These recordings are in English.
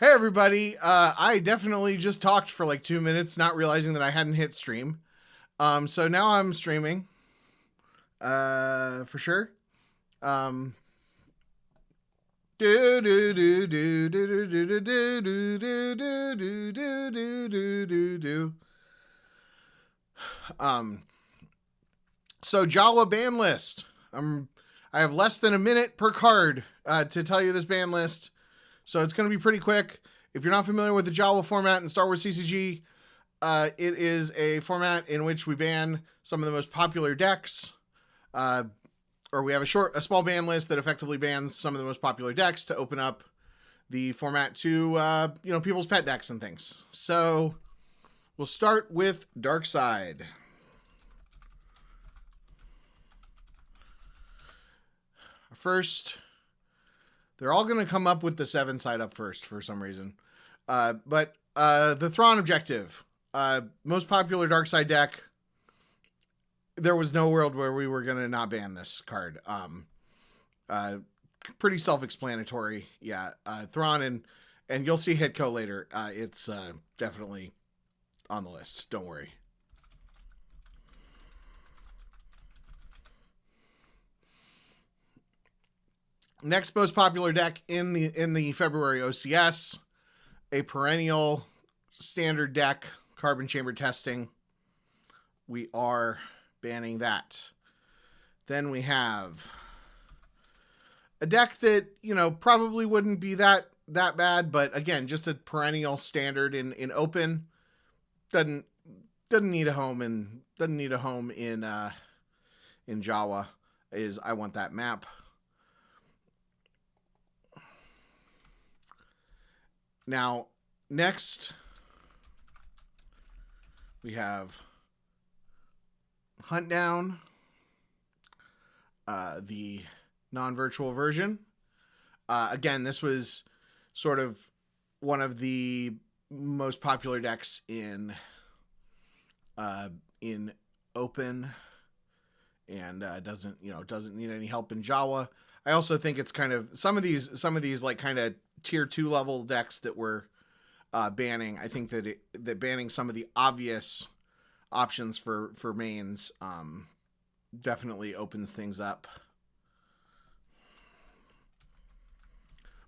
Hey everybody, I definitely just talked for like 2 minutes, not realizing that I hadn't hit stream. So now I'm streaming, for sure. Um, do do do do do do do do do do do do do do do do. Um, so Jawa ban list. I have less than a minute per card to tell you this ban list, so it's going to be pretty quick. If you're not familiar with the Jawa format in Star Wars CCG, it is a format in which we ban some of the most popular decks, or we have a small ban list that effectively bans some of the most popular decks to open up the format to people's pet decks and things. So we'll start with Dark Side. First, they're all going to come up with the 7 side up first for some reason. But the Thrawn objective. Most popular dark side deck. There was no world where we were gonna not ban this card. Pretty self-explanatory. Yeah, Thrawn and you'll see Hitco later. It's definitely on the list. Don't worry. Next most popular deck in the February OCS, a perennial standard deck, carbon chamber testing. We are banning that. Then we have a deck that, probably wouldn't be that bad, but again, just a perennial standard in open. Doesn't need a home in Jawa. Is I Want That Map. Now, next we have Hunt Down, the non-virtual version. Again, this was sort of one of the most popular decks in open, and doesn't need any help in Jawa. I also think it's kind of some of these like kind of tier 2 level decks that we're banning. I think that banning some of the obvious options for mains definitely opens things up.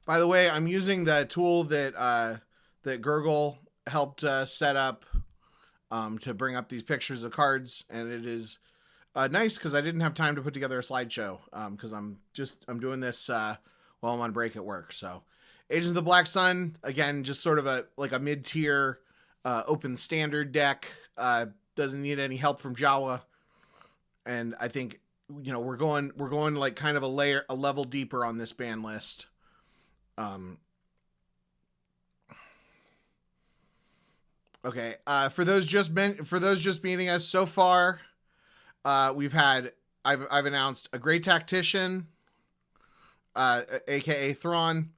By the way, I'm using the tool that Gurgle helped set up to bring up these pictures of cards, and it is nice because I didn't have time to put together a slideshow because I'm doing this while I'm on break at work. So Agents of the Black Sun, again, just sort of a mid-tier open standard deck. Doesn't need any help from Jawa, and I think we're going like kind of a level deeper on this ban list. Okay, for those just meeting us so far, I've announced a Great Tactician, aka Thrawn,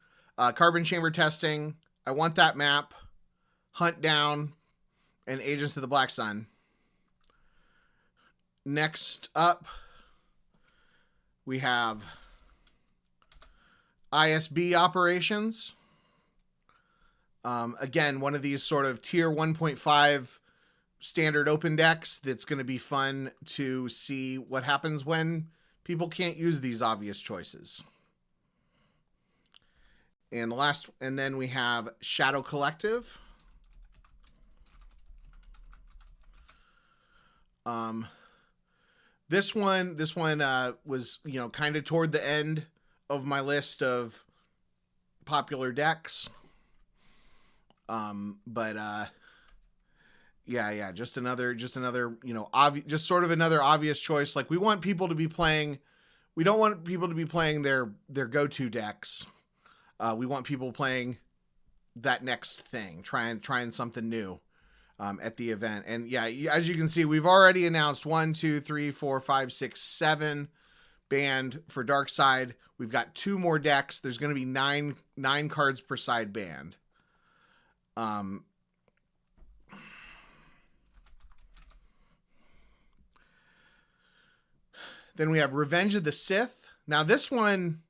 carbon chamber testing, I Want That Map, Hunt Down, and Agents of the Black Sun. Next up, we have ISB operations. Again, one of these sort of tier 1.5 standard open decks that's going to be fun to see what happens when people can't use these obvious choices. And then we have Shadow Collective. This one was kind of toward the end of my list of popular decks. Just another just sort of another obvious choice. Like we don't want people to be playing their go-to decks. We want people playing that next thing, trying something new at the event. And yeah, as you can see, we've already announced 1, 2, 3, 4, 5, 6, 7 banned for Dark Side. We've got 2 more decks. There's going to be 9 cards per side banned. Then we have Revenge of the Sith. Now this one,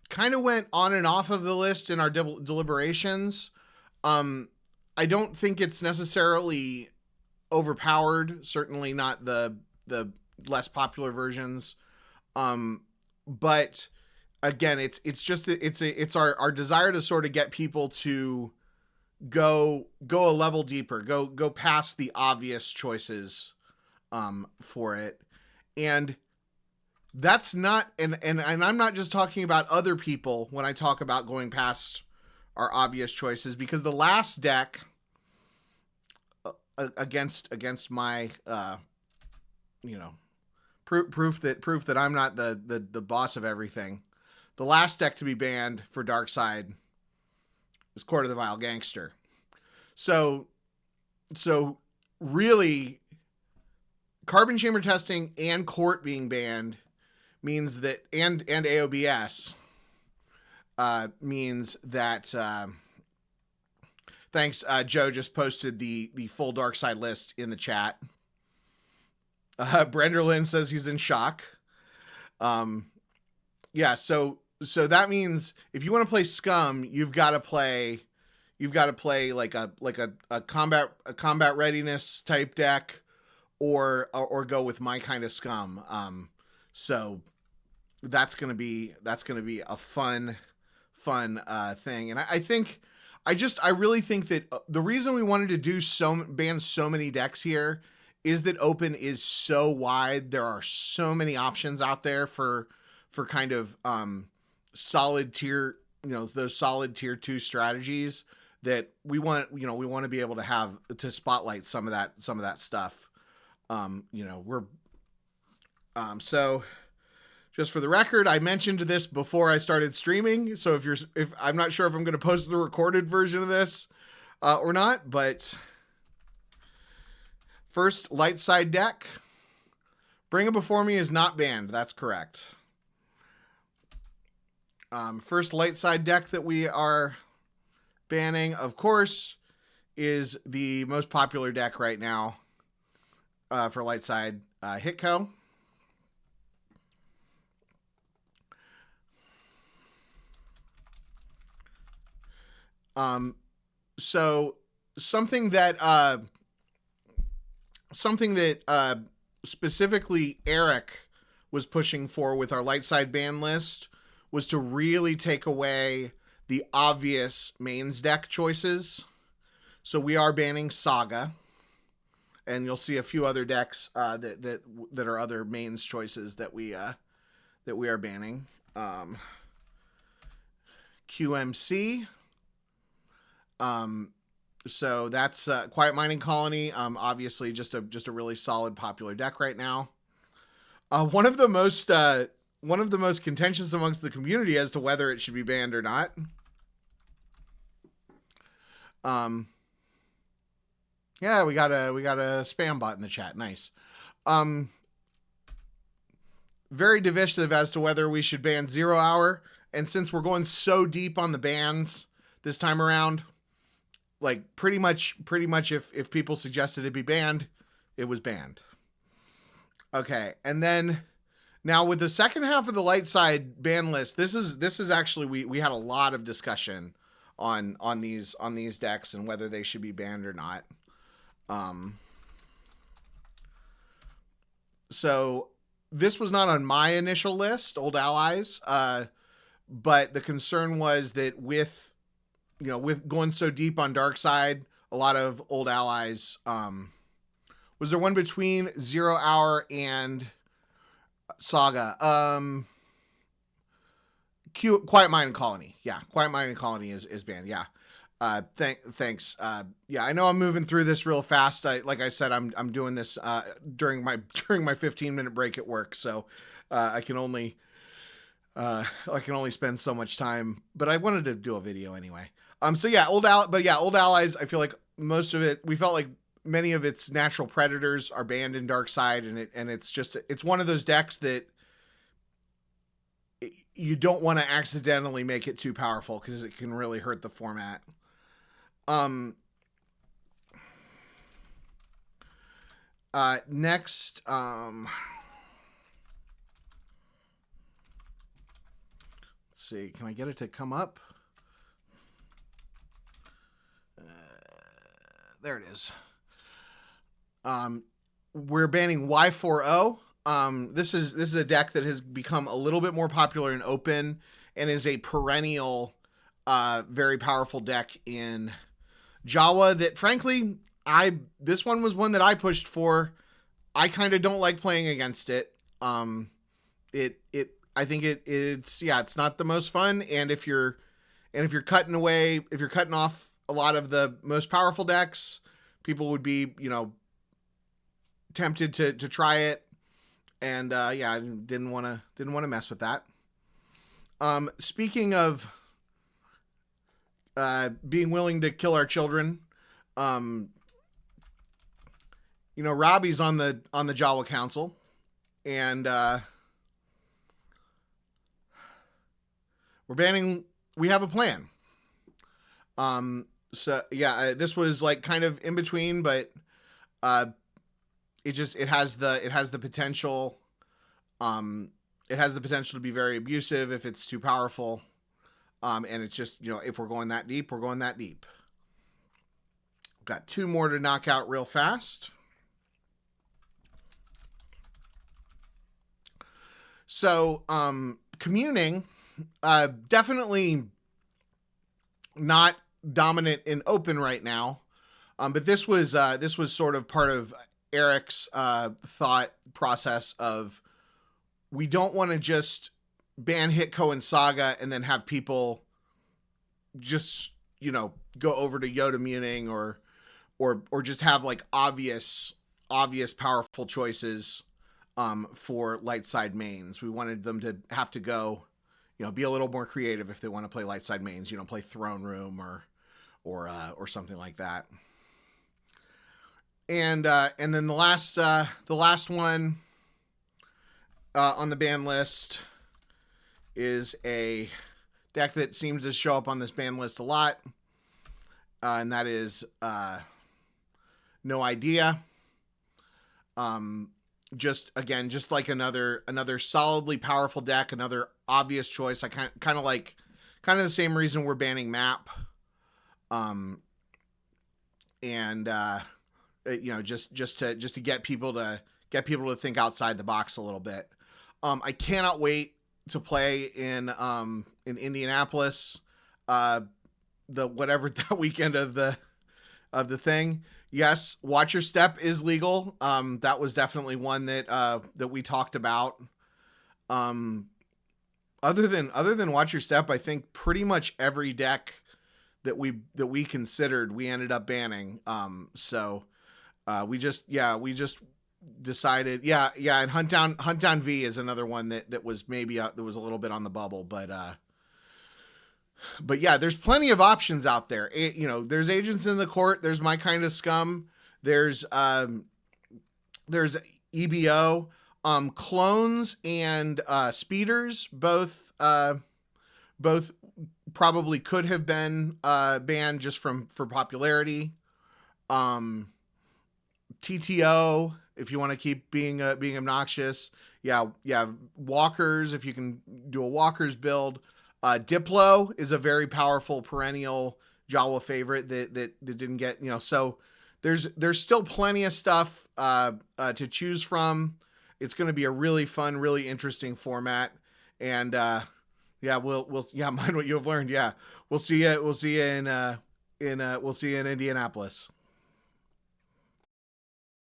kind of went on and off of the list in our deliberations. I don't think it's necessarily overpowered. Certainly not the less popular versions. But again, it's our desire to sort of get people to go a level deeper, go past the obvious choices for it. And that's not, and I'm not just talking about other people when I talk about going past our obvious choices, because the last deck against my proof that I'm not the boss of everything. The last deck to be banned for Darkside is Court of the Vile Gangster. So really, carbon chamber testing and court being banned means that, and AOBS means that. Thanks, Joe just posted the full Darkside list in the chat. Brenderlin says he's in shock. Yeah, so that means if you want to play Scum, you've got to play like a combat readiness type deck, or go with my kind of Scum. So that's gonna be a fun thing, and I really think that the reason we wanted to ban so many decks here is that Open is so wide. There are so many options out there for kind of solid tier, those solid tier 2 strategies that we want to be able to have to spotlight some of that stuff. So just for the record, I mentioned this before I started streaming. So if I'm not sure if I'm going to post the recorded version of this or not, but first light side deck, Bring It Before Me is not banned. That's correct. First light side deck that we are banning, of course, is the most popular deck right now for light side, Hitco. So something that specifically Eric was pushing for with our light side ban list was to really take away the obvious mains deck choices. So we are banning Saga, and you'll see a few other decks that are other mains choices that we are banning. QMC. So that's Quiet Mining Colony. Obviously just a really solid popular deck right now. One of the most contentious amongst the community as to whether it should be banned or not. Yeah, we got a spam bot in the chat. Nice. Very divisive as to whether we should ban 0 Hour. And since we're going so deep on the bans this time around, like pretty much if people suggested it be banned, it was banned. Okay, and then now with the second half of the light side ban list, this is actually we had a lot of discussion on these decks and whether they should be banned or not. So this was not on my initial list, Old Allies, but the concern was that with going so deep on Darkside, a lot of Old Allies. Was there one between 0 Hour and Saga? Quiet Mind and Colony. Yeah, Quiet Mind and Colony is banned. Yeah. Thanks. Yeah, I know I'm moving through this real fast. Like I said, I'm doing this during my 15-minute break at work, so I can only spend so much time. But I wanted to do a video anyway. So yeah, Old Allies. I feel like most of it. We felt like many of its natural predators are banned in Darkside, and it's one of those decks that you don't want to accidentally make it too powerful because it can really hurt the format. Next, let's see. Can I get it to come up? There it is. We're banning Y4O. This is a deck that has become a little bit more popular in open and is a perennial, very powerful deck in Jawa. That frankly, this one was one that I pushed for. I kind of don't like playing against it. I think it's not the most fun. And if you're cutting off a lot of the most powerful decks, people would be, tempted to try it. And I didn't want to mess with that. Speaking of being willing to kill our children, Robbie's on the Jawa Council, and we have a plan. This was like kind of in between, but it has the potential. It has the potential to be very abusive if it's too powerful. And it's just, if we're going that deep, we're going that deep. Got 2 more to knock out real fast. So, communing, definitely not dominant in open right now. But this was sort of part of Eric's thought process of, we don't want to just ban Hitko and Saga and then have people just, go over to Yoda Muning or just have like obvious powerful choices for light side mains. We wanted them to have to go, be a little more creative if they want to play light side mains, play Throne Room or something like that. And then the last one on the ban list is a deck that seems to show up on this ban list a lot, and that is No Idea. Just like another solidly powerful deck, another obvious choice. I kind of the same reason we're banning Map. Just to get people to think outside the box a little bit. I cannot wait to play in Indianapolis, that weekend of the thing. Yes, Watch Your Step is legal. That was definitely one that we talked about. Other than Watch Your Step, I think pretty much every deck that we considered, we ended up banning. We just decided, and Hunt Down V is another one that was maybe that was a little bit on the bubble, but yeah, there's plenty of options out there. There's Agents in the Court, there's My Kind of Scum, there's EBO, clones and speeders, both probably could have been banned just for popularity. TTO, if you want to keep being obnoxious. Yeah. Walkers, if you can do a Walkers build. Diplo is a very powerful perennial Jawa favorite that didn't get, so there's still plenty of stuff to choose from. It's going to be a really fun, really interesting format. And mind what you have learned. Yeah. We'll see you in Indianapolis.